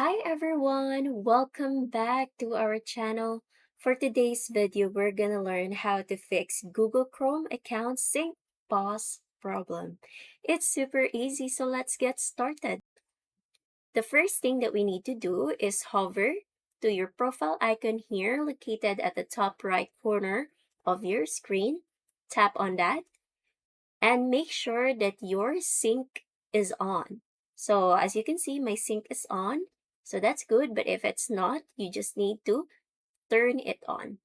Hi everyone, welcome back to our channel. For today's video, we're gonna learn how to fix Google Chrome account sync pause problem. It's super easy, so let's get started. The first thing that we need to do is hover to your profile icon here located at the top right corner of your screen. Tap on that and make sure that your sync is on. So as you can see, my sync is on. So that's good, but if it's not, you just need to turn it on.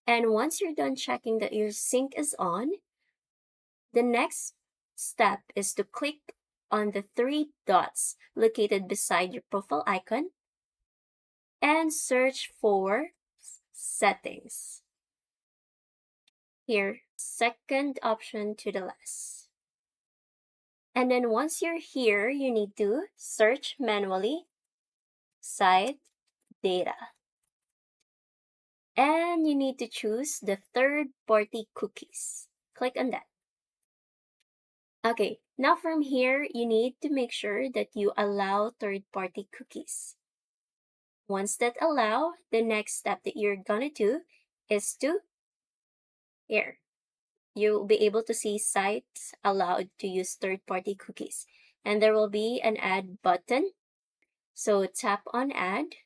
And once you're done checking that your sync is on, the next step is to click on the three dots located beside your profile icon and search for settings. Here, second option to the left. And then once you're here, you need to search manually site data. And you need to choose the third-party cookies. Click on that. Okay, now from here, you need to make sure that you allow third-party cookies. Once that allow, the next step that you're gonna do is to here. You'll be able to see sites allowed to use third-party cookies. And there will be an add button. So tap on add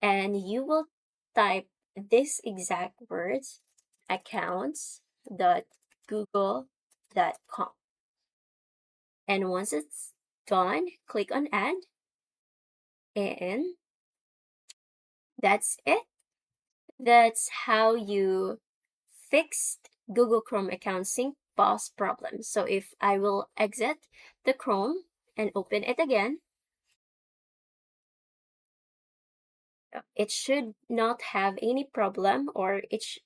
and you will type this exact words accounts.google.com. And once it's done, click on add and that's it. That's how you fixed Google Chrome account sync pause problem. So if I will exit the Chrome and open it again, it should not have any problem or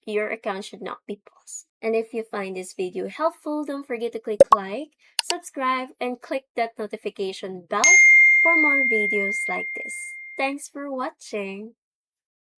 your account should not be paused. And if you find this video helpful, don't forget to click like, subscribe, and click that notification bell for more videos like this. Thanks for watching!